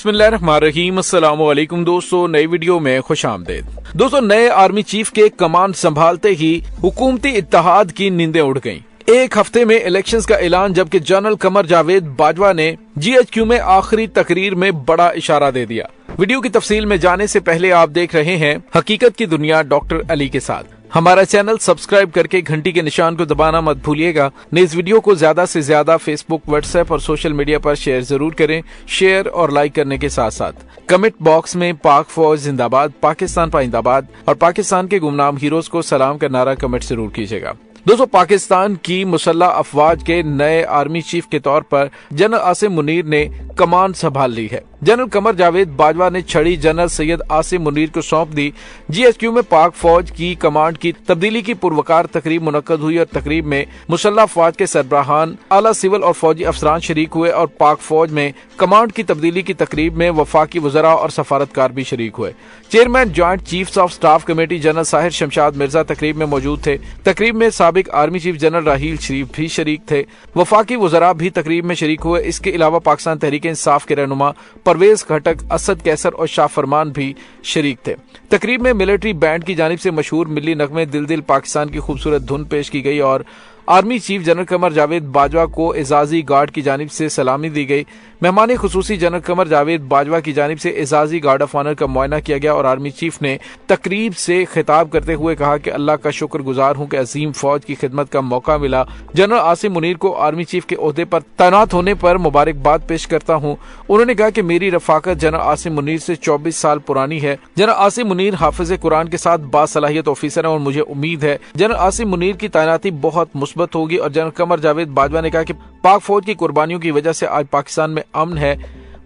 बिस्मिल्लाहिर्रहमानिर्रहीम। अस्सलाम वालेकुम दोस्तों, नई वीडियो में खुश आमदीद। दोस्तों, नए आर्मी चीफ के कमान संभालते ही हुकूमती इत्तेहाद की नींदें उड़ गईं। एक हफ्ते में इलेक्शंस का ऐलान, जबकि जनरल कमर जावेद बाजवा ने GHQ में आखिरी तकरीर में बड़ा इशारा दे दिया। वीडियो की तफसील में जाने से पहले आप देख रहे हैं हकीकत की दुनिया डॉक्टर अली के साथ। हमारा चैनल सब्सक्राइब करके घंटी के निशान को दबाना मत भूलिएगा। इस वीडियो को ज्यादा से ज्यादा फेसबुक, व्हाट्सएप और सोशल मीडिया पर शेयर जरूर करें। शेयर और लाइक करने के साथ साथ कमेंट बॉक्स में पाक फौज जिंदाबाद, पाकिस्तान पाइंदाबाद और पाकिस्तान के गुमनाम हीरोज को सलाम का नारा कमेंट जरूर कीजिएगा। दोस्तों, पाकिस्तान की मुसल्लह अफवाज के नए आर्मी चीफ के तौर पर जनरल आसिम मुनीर ने कमान संभाल ली है। जनरल कमर जावेद बाजवा ने छड़ी जनरल सैयद आसिम मुनीर को सौंप दी। GHQ में पाक फौज की कमांड की तब्दीली की पुरवकार तकरीब मुनक्कद हुई और तकरीब में मुसल्लह अफवाज के सरबराहान, आला सिविल और फौजी अफसरान शरीक हुए और पाक फौज में कमांड की तब्दीली की तकरीब में वफाकी वज़रा और सफारतकार भी शरीक हुए। Chairman joint chiefs of staff committee general Sahir Shamshad Mirza तकरीब में मौजूद थे। तकरीब में साबिक आर्मी चीफ जनरल राहील शरीफ भी शरीक थे। वफाकी वज़रा भी तकरीब में शरीक हुए। इसके अलावा पाकिस्तान तहरीक इंसाफ के रहनुमा परवेज खटक, असद कैसर और शाह फरमान भी शरीक थे। तकरीब में मिलिट्री बैंड की जानिब से मशहूर मिली नगमे दिल दिल पाकिस्तान की खूबसूरत धुन पेश की गई और army chief general Qamar Javed Bajwa को एजाजी गार्ड की जानिब से सलामी दी गई। मेहमान खुसूसी जनरल कमर जावेद बाजवा की जानिब से एजाजी गार्ड ऑफ ऑनर का मुआयना किया गया और आर्मी चीफ ने तकरीब से खिताब करते हुए कहा कि अल्लाह का शुक्रगुजार हूं कि अजीम फौज की खिदमत का मौका मिला। जनरल आसिम मुनीर को आर्मी चीफ के ओहदे पर तैनात होने पर मुबारकबाद पेश करता हूं। उन्होंने कहा कि मेरी रफाकत जनरल आसिम मुनीर से 24 साल पुरानी है। जनरल आसिम मुनीर हाफिज कुरान के साथ बासलाहियत ऑफिसर है और मुझे उम्मीद है जनरल आसिम मुनीर की तैनाती बहुत मुस्बत होगी। और जनरल कमर जावेद बाजवा ने कहा कि पाक फौज की कुर्बानियों की वजह से आज पाकिस्तान में अमन है।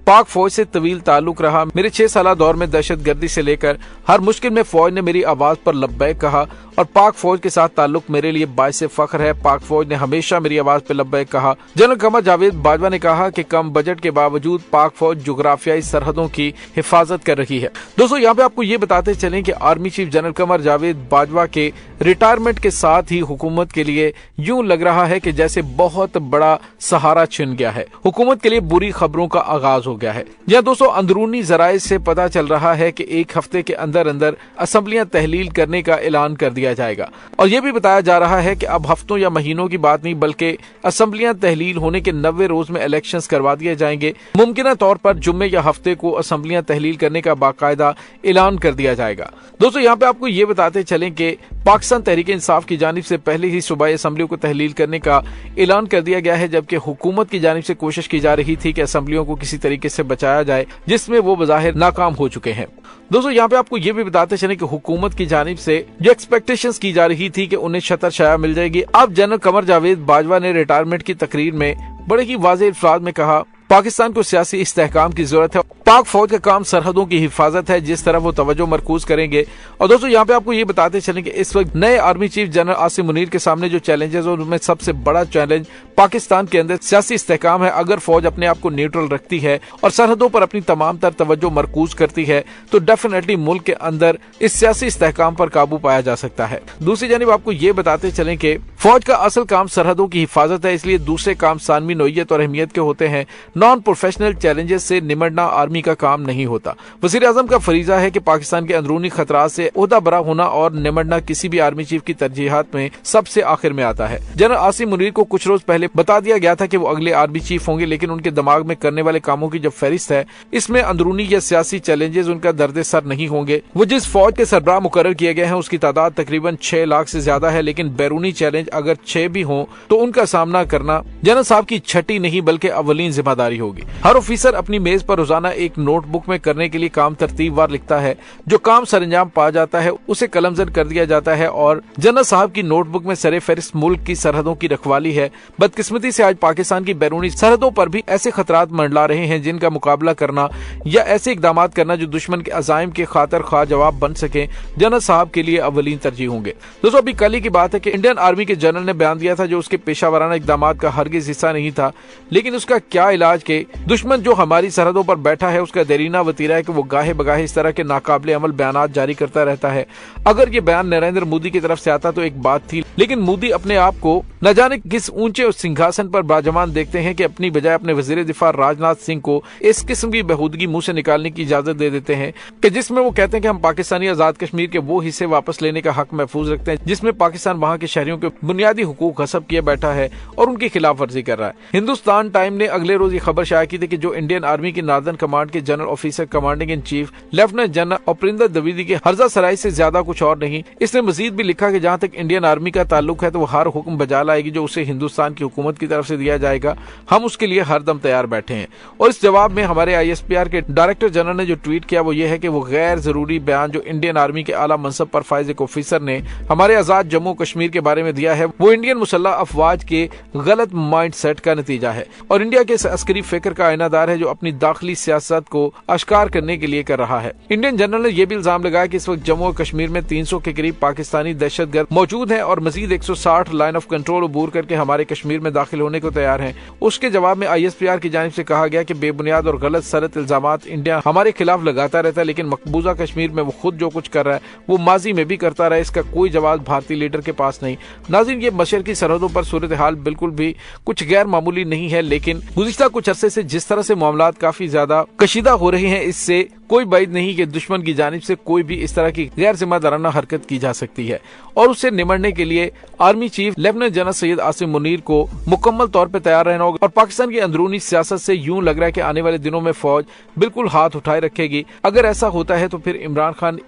पाक फौज से तवील ताल्लुक रहा। मेरे 6 साल दौर में दहशत गर्दी से लेकर हर मुश्किल में फौज ने मेरी आवाज पर लब्बैक कहा और पाक फौज के साथ ताल्लुक मेरे लिए बाइस फख्र है। पाक फौज ने हमेशा मेरी आवाज पर लब्बैक कहा। जनरल कमर जावेद बाजवा ने कहा कि कम बजट के बावजूद पाक फौज जुग्राफियाई सरहदों की हिफाजत कर रही है। दोस्तों, यहाँ पे आपको ये बताते चलें कि army chief general Qamar Javed Bajwa के रिटायरमेंट के साथ ही हुकूमत के लिए यूं लग रहा है कि जैसे बहुत बड़ा सहारा छिन गया है। हुकूमत के लिए बुरी खबरों का आगाज हो गया है। यह दोस्तों अंदरूनी जराये से पता चल रहा है कि एक हफ्ते के अंदर अंदर असेंबलियां तहलील करने का ऐलान कर दिया जाएगा और यह भी बताया जा रहा है कि अब हफ्तों या महीनों की बात नहीं बल्कि असेंबलियां तहलील होने के 90 रोज में इलेक्शंस करवा दिए जाएंगे। मुमकिन तौर पर जुम्मे या हफ्ते को असेंबलियां तहलील करने का बाकायदा ऐलान कर दिया जाएगा। दोस्तों, यहाँ पे आपको ये बताते चलें कि पाकिस्तान तहरीक इंसाफ की जानिब से पहले ही सूबाई असेंबलियों को तहलील करने का ऐलान कर दिया गया है, जबकि हुकूमत की जानिब से कोशिश की जा रही थी कि असेंबलियों को किसी तरीके से बचाया जाए, जिसमें वो बज़ाहिर नाकाम हो चुके हैं। दोस्तों, यहाँ पे आपको ये भी बताते चलें कि हुकूमत की जानिब से जो एक्सपेक्टेशंस की जा रही थी कि उन्हें छतर छाया मिल जाएगी। अब जनरल कमर जावेद बाजवा ने रिटायरमेंट की तकरीर में बड़े ही वाज़ेह अल्फाज में कहा, पाकिस्तान को सियासी इस्तेहकाम की जरूरत है। पाक फौज का काम सरहदों की हिफाजत है, जिस तरफ वो तवज्जो मरकूज करेंगे। और दोस्तों, यहाँ पे आपको ये बताते चलें कि इस वक्त नए army chief general Asim Munir के सामने जो चैलेंजेस है उनमें सबसे बड़ा चैलेंज पाकिस्तान के अंदर सियासी इस्तेहकाम है। अगर फौज अपने आप को न्यूट्रल रखती है और सरहदों पर अपनी तमाम तर तवज्जो मरकूज करती है तो डेफिनेटली मुल्क के अंदर इस सियासी इस्तेहकाम पर काबू पाया जा सकता है। दूसरी जानिब आपको ये बताते चलें कि फौज का असल काम सरहदों की हिफाजत है, इसलिए दूसरे काम सानवी नोयत और अहमियत के होते हैं। नॉन प्रोफेशनल चैलेंजेस से निमटना आर्मी का काम नहीं होता। वज़ीर आज़म का फरीजा है कि पाकिस्तान के अंदरूनी खतरात से ओहदा बरा होना और निमटना किसी भी आर्मी चीफ की तरजीहात में सबसे आखिर में आता है। जनरल आसिम मुनीर को कुछ रोज पहले बता दिया गया था कि वो अगले आर्मी चीफ होंगे, लेकिन उनके दिमाग में करने वाले कामों की जो फहरिस्त है इसमें अंदरूनी या सियासी चैलेंजेस उनका दर्द सर नहीं होंगे। वो जिस फौज के सरबराह मुकर्रर किए गए हैं उसकी तादाद तकरीबन 6 लाख से ज्यादा है, लेकिन बैरूनी चैलेंज अगर 6 भी हों तो उनका सामना करना जनरल साहब की छठी नहीं बल्कि अव्वलीन जिम्मेदारी होगी। हर ऑफिसर अपनी मेज पर रोजाना एक नोटबुक में करने के लिए काम तरतीबवार लिखता है। जो काम सरंजाम पा जाता है उसे कलमजन कर दिया जाता है और जनरल साहब की नोटबुक में सरे फहरिस्त मुल्क की सरहदों की रखवाली है। बदकिस्मती से आज पाकिस्तान की बैरूनी सरहदों पर भी ऐसे खतरात मंडला रहे हैं जिनका मुकाबला करना या ऐसे इकदाम करना जो दुश्मन के अजाइम के खातर खा जवाब बन सके जनरल साहब के लिए अव्वलीन तरजीह होंगे। दोस्तों, अभी कल ही की बात है कि इंडियन आर्मी के जनरल ने बयान दिया था जो उसके पेशा वाराना इकदाम का हरगिज हिस्सा नहीं था, लेकिन उसका क्या इलाज के दुश्मन जो हमारी सरहदों पर बैठा है उसका देरीना वतीरा है कि वो गाहे बगाहे इस तरह के नाकाबिले अमल बयानात जारी करता रहता है। अगर ये बयान नरेंद्र मोदी की तरफ से आता तो एक बात थी, लेकिन मोदी अपने आप को न जाने किस ऊंचे सिंहासन पर विराजमान देखते हैं कि अपनी बजाय अपने वजीर दिफा राजनाथ सिंह को इस किस्म की बेहूदगी मुंह से निकालने की इजाजत दे देते हैं कि जिसमें वो कहते हैं कि हम पाकिस्तानी आजाद कश्मीर के वो हिस्से वापस लेने का हक महफूज रखते हैं जिसमें पाकिस्तान वहां के शहरियों के बुनियादी हुकूक गस्ब किए बैठा है और उनकी खिलाफ वर्जी कर रहा है। हिंदुस्तान टाइम ने अगले रोज ये खबर शाया की थी कि जो इंडियन आर्मी की नार्दर्न कमांड के general officer commanding in chief lieutenant general Upendra Dwivedi के हर्जा सराय से ज्यादा कुछ और नहीं। इसने मजीद भी लिखा कि जहां तक इंडियन आर्मी का ताल्लुक है तो वो हर हुक्म बजा लाएगी जो उसे हिंदुस्तान की हुकूमत की तरफ से दिया जाएगा, हम उसके लिए हर दम तैयार बैठे हैं। और इस जवाब में हमारे ISPR के डायरेक्टर जनरल ने जो ट्वीट किया वो ये है कि वो गैर जरूरी बयान जो इंडियन आर्मी के आला मनसब पर फाइज एक ऑफिसर ने हमारे आजाद जम्मू कश्मीर के बारे में दिया है वो इंडियन मुसल्लह अफवाज के गलत माइंड सेट का नतीजा है और इंडिया के अस्करी फिक्र का आईनादार है जो अपनी दाखिली सियासत को अश्कार करने के लिए कर रहा है। इंडियन जनरल ने यह भी इल्जाम लगाया कि इस वक्त जम्मू और कश्मीर में 300 के करीब पाकिस्तानी दहशतगर्द मौजूद हैं और मजीद 160 लाइन ऑफ कंट्रोल अबूर करके हमारे कश्मीर में दाखिल होने को तैयार हैं। उसके जवाब में ISPR की जानिब से कहा गया कि बेबुनियाद और गलत सरत इल्जामात इंडिया हमारे खिलाफ लगाता रहता है, लेकिन मकबूजा कश्मीर में वो खुद जो कुछ कर रहा है वो माजी में भी करता रहा है, इसका कोई जवाब भारतीय लीडर के पास नहीं। नाज़रीन, ये मशरकी सरहदों पर सूरत हाल बिल्कुल भी कुछ गैर मामूली नहीं है, लेकिन गुज़िश्ता कुछ अरसे से जिस तरह से मामलात काफी ज्यादा कशीदा हो रहे हैं इससे कोई बात नहीं कि दुश्मन की जानिब से कोई भी इस तरह की गैर जिम्मेदाराना हरकत की जा सकती है और उससे निमटने के लिए army chief lieutenant general Syed Asim Munir को मुकम्मल तौर पर तैयार रहना होगा। और पाकिस्तान की अंदरूनी सियासत से यूं लग रहा है कि आने वाले दिनों में फौज बिल्कुल हाथ उठाए रखेगी। अगर ऐसा होता है तो फिर इमरान खान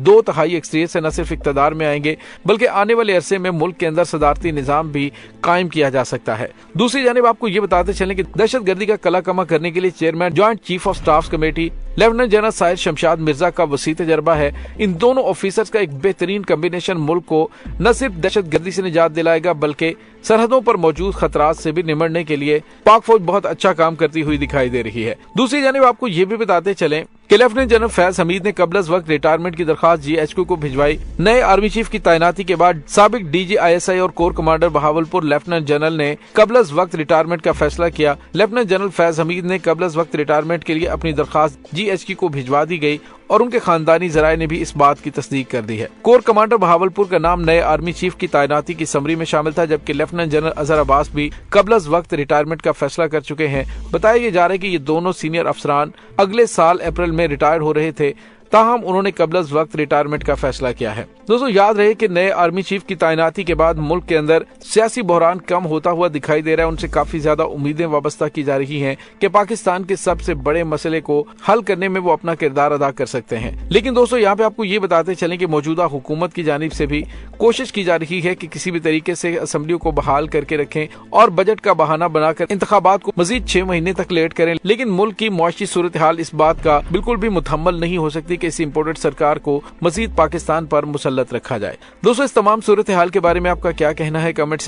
2/3 अक्सरियत से न सिर्फ इक्तदार में आएंगे बल्कि आने वाले अरसे में मुल्क के अंदर सदारती निजाम भी कायम किया जा सकता है। दूसरी जानिब आपको ये बताते चलें कि दहशतगर्दी का कला कमा करने के लिए chairman joint chief of staff committee lieutenant general Sahir Shamshad Mirza का वसी तजर्बा है। इन दोनों ऑफिसर्स का एक बेहतरीन कम्बिनेशन मुल्क को न सिर्फ दहशतगर्दी से निजात दिलाएगा बल्कि सरहदों पर मौजूद खतरात से भी निमटने के लिए पाक फौज बहुत अच्छा काम करती हुई दिखाई दे रही है। दूसरी जानिब आपको ये भी बताते चलें कि लेफ्टिनेंट जनरल फैज हमीद ने कबल वक्त रिटायरमेंट की दरखास्त GHQ को भिजवाई। नए आर्मी चीफ की तैनाती के बाद साबिक DG ISI और core commander Bahawalpur lieutenant general ने कबल वक्त रिटायरमेंट का फैसला किया। लेफ्टिनेंट जनरल फैज हमीद ने कबल वक्त रिटायरमेंट के लिए अपनी दरखास्त GHQ को भिजवा दी गई और उनके खानदानी जराये ने भी इस बात की तस्दीक कर दी है। कोर कमांडर बहावलपुर का नाम नए आर्मी चीफ की तैनाती की समरी में शामिल था, जबकि लेफ्टिनेंट जनरल अजहर अब्बास भी कबल वक्त रिटायरमेंट का फैसला कर चुके हैं। बताया जा रहा है कि ये दोनों सीनियर अफसरान अगले साल अप्रैल में रिटायर हो रहे थे, ताहम उन्होंने कबल वक्त रिटायरमेंट का फैसला किया है। दोस्तों, याद रहे कि नए आर्मी चीफ की तैनाती के बाद मुल्क के अंदर सियासी बहरान कम होता हुआ दिखाई दे रहा है। उनसे काफी ज्यादा उम्मीदें वाबस्ता की जा रही हैं कि पाकिस्तान के सबसे बड़े मसले को हल करने में वो अपना किरदार अदा कर सकते हैं। लेकिन दोस्तों, यहाँ पे आपको ये बताते चलें कि मौजूदा हुकूमत की जानिब से भी कोशिश की जा रही है कि किसी भी तरीके से असम्बलियों को बहाल करके रखें और बजट का बहाना बनाकर इंतखाबात को मजीद 6 महीने तक लेट करें। लेकिन मुल्क की मुआशी सूरत हाल इस बात का बिल्कुल भी मुतहम्मल नहीं हो सकती कि इस इम्पोर्टेड सरकार को मजीद पाकिस्तान पर मुसल्लत रखा जाए। दोस्तों, इस तमाम सूरत हाल के बारे में आपका क्या कहना है कमेंट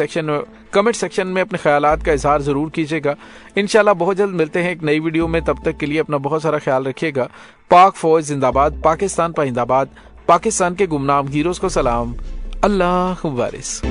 सेक्शन में अपने ख्यालात का इजहार जरूर कीजिएगा। इंशाल्लाह बहुत जल्द मिलते हैं एक नई वीडियो में। तब तक के लिए अपना बहुत सारा ख्याल रखिएगा। पाक फौज जिंदाबाद, पाकिस्तान पाइंदाबाद, पाकिस्तान के गुमनाम हीरोज को सलाम। अल्लाह वारिस।